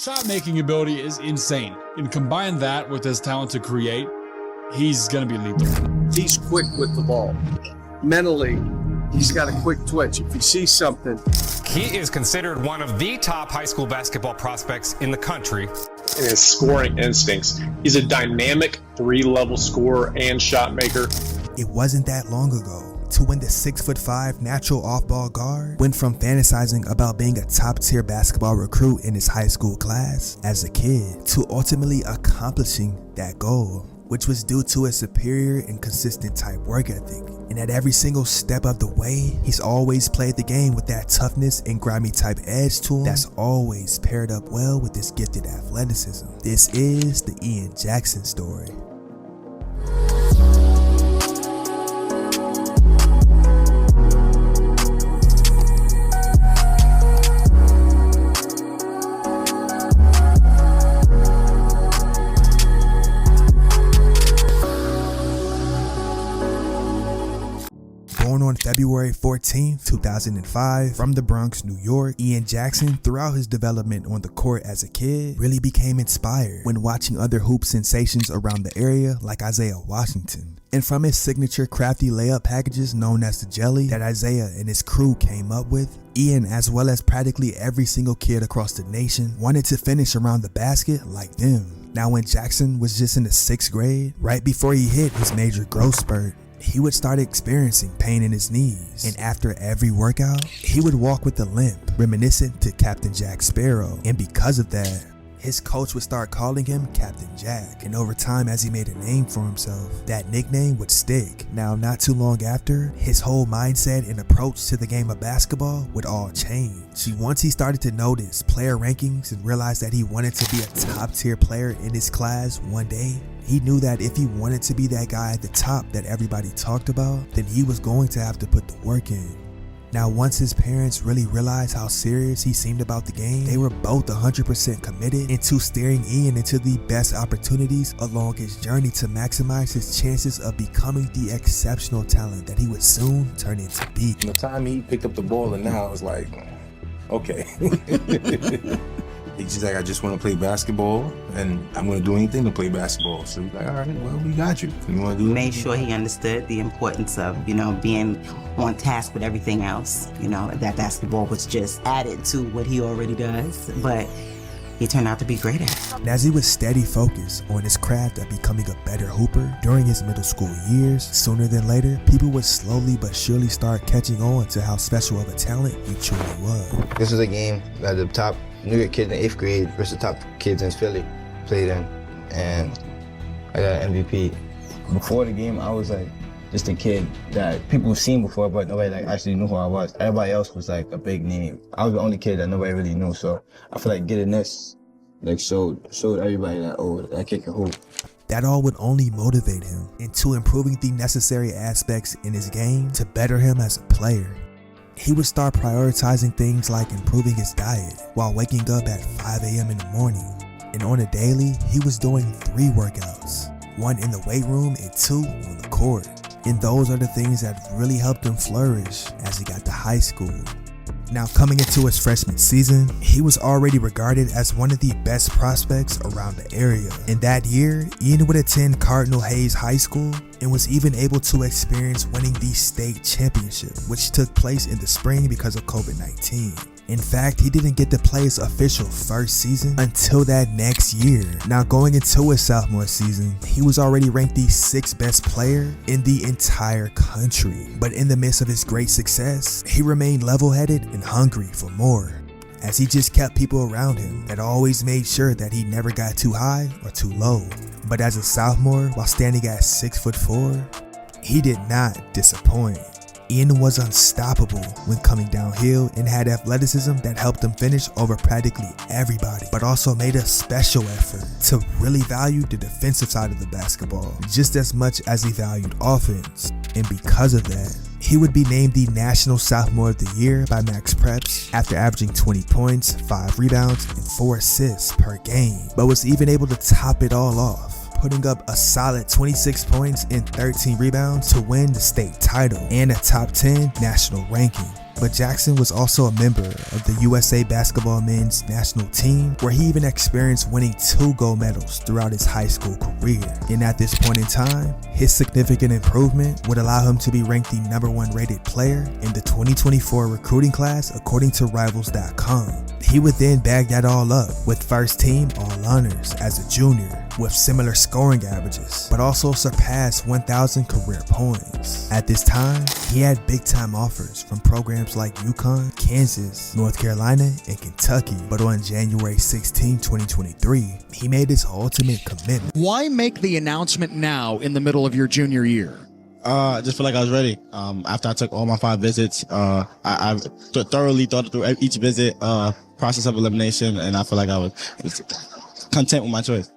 shot making ability is insane. And combine that with his talent to create, he's going to be lethal. He's quick with the ball. Mentally, he's got a quick twitch. If he sees something. He is considered one of the top high school basketball prospects in the country. And his scoring instincts. He's a dynamic 3-level scorer and shot maker. It wasn't that long ago to when the 6'5" natural off-ball guard went from fantasizing about being a top-tier basketball recruit in his high school class as a kid to ultimately accomplishing that goal, which was due to a superior and consistent type work ethic. And at every single step of the way, he's always played the game with that toughness and grimy type edge to him that's always paired up well with his gifted athleticism. This is the Ian Jackson story. Born on February 14, 2005, from the Bronx, New York, Ian Jackson, throughout his development on the court as a kid, really became inspired when watching other hoop sensations around the area like Isaiah Washington. And from his signature crafty layup packages known as the Jelly that Isaiah and his crew came up with, Ian, as well as practically every single kid across the nation, wanted to finish around the basket like them. Now when Jackson was just in the 6th grade, right before he hit his major growth spurt, he would start experiencing pain in his knees, and after every workout, he would walk with a limp, reminiscent to Captain Jack Sparrow. And because of that, his coach would start calling him Captain Jack, and over time, as he made a name for himself, that nickname would stick. Now, not too long after, his whole mindset and approach to the game of basketball would all change. See, once he started to notice player rankings and realized that he wanted to be a top-tier player in his class one day, he knew that if he wanted to be that guy at the top that everybody talked about, then he was going to have to put the work in. Now, once his parents really realized how serious he seemed about the game, they were both 100% committed into steering Ian into the best opportunities along his journey to maximize his chances of becoming the exceptional talent that he would soon turn into be. From the time he picked up the ball and now, I was like, okay. He's like, I just want to play basketball, and I'm going to do anything to play basketball. So he's like, all right, well, we got you. You want to do it? Made sure he understood the importance of, being on task with everything else. That basketball was just added to what he already does, but he turned out to be great at it. And as he was steady focused on his craft of becoming a better hooper during his middle school years, sooner than later, people would slowly but surely start catching on to how special of a talent he truly was. This was a game that the top New York kids in 8th grade versus the top kids in Philly played in, and I got an MVP. Before the game, I was like just a kid that people seen before, but nobody actually knew who I was. Everybody else was like a big name. I was the only kid that nobody really knew, so I feel like getting this showed everybody that, oh, that kid can hoop. That all would only motivate him into improving the necessary aspects in his game to better him as a player. He would start prioritizing things like improving his diet while waking up at 5 a.m. in the morning. And on a daily, he was doing 3 workouts, 1 in the weight room and 2 on the court. And those are the things that really helped him flourish as he got to high school. Now, coming into his freshman season, he was already regarded as one of the best prospects around the area. In that year, Ian would attend Cardinal Hayes High School and was even able to experience winning the state championship, which took place in the spring because of COVID-19. In fact, he didn't get to play his official first season until that next year. Now, going into his sophomore season, he was already ranked the 6th best player in the entire country. But in the midst of his great success, he remained level-headed and hungry for more, as he just kept people around him that always made sure that he never got too high or too low. But as a sophomore, while standing at 6'4", he did not disappoint. Ian was unstoppable when coming downhill and had athleticism that helped him finish over practically everybody, but also made a special effort to really value the defensive side of the basketball just as much as he valued offense. And because of that, he would be named the National Sophomore of the Year by Max Preps after averaging 20 points, 5 rebounds, and 4 assists per game, but was even able to top it all off, putting up a solid 26 points and 13 rebounds to win the state title and a top 10 national ranking. But Jackson was also a member of the USA Basketball Men's National Team, where he even experienced winning 2 gold medals throughout his high school career. And at this point in time, his significant improvement would allow him to be ranked the #1 rated player in the 2024 recruiting class according to Rivals.com. He would then bag that all up with first team all honors as a junior with similar scoring averages, but also surpassed 1,000 career points. At this time, he had big time offers from programs like UConn, Kansas, North Carolina, and Kentucky. But on January 16, 2023, he made his ultimate commitment. Why make the announcement now in the middle of your junior year? I just feel like I was ready. After I took all my 5 visits, I thoroughly thought through each visit, process of elimination, and I feel like I was content with my choice.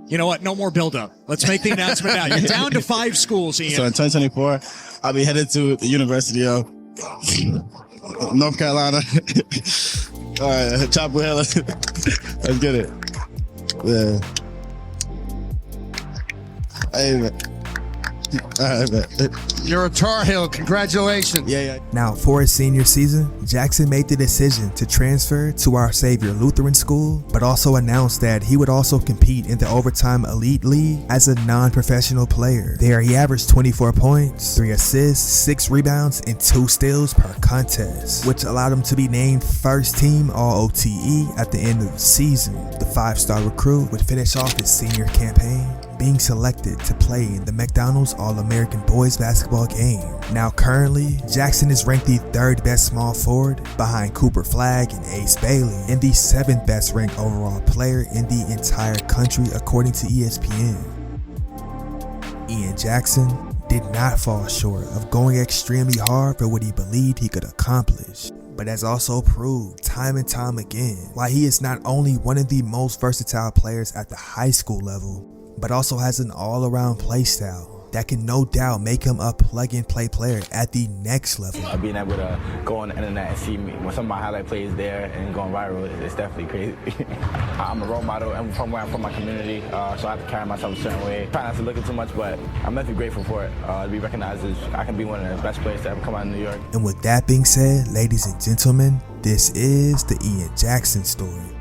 You know what? No more build-up. Let's make the announcement now. You're down to 5 schools, Ian. So in 2024, I'll be headed to the University of North Carolina. All right, Chapel Hill. Let's get it. Yeah. Hey, man. All right, man. You're a Tar Heel. Congratulations. Yeah. Now, for his senior season, Jackson made the decision to transfer to Our Savior Lutheran School, but also announced that he would also compete in the Overtime Elite League as a non-professional player. There, he averaged 24 points, 3 assists, 6 rebounds, and 2 steals per contest, which allowed him to be named first team All-OTE at the end of the season. The 5-star recruit would finish off his senior campaign being selected to play in the McDonald's All-American Boys Basketball game. Now currently, Jackson is ranked the 3rd best small forward behind Cooper Flagg and Ace Bailey, and the 7th best ranked overall player in the entire country according to ESPN. Ian Jackson did not fall short of going extremely hard for what he believed he could accomplish, but has also proved time and time again why he is not only one of the most versatile players at the high school level, but also has an all-around play style that can no doubt make him a plug-and-play player at the next level. Being able to go on the internet and see me when some of my highlight plays there and going viral, it's definitely crazy. I'm a role model, and from where I'm from, my community, so I have to carry myself a certain way. Try not to look at too much, but I'm definitely grateful for it. To be recognized as I can be one of the best players to ever come out of New York. And with that being said, ladies and gentlemen, this is the Ian Jackson story.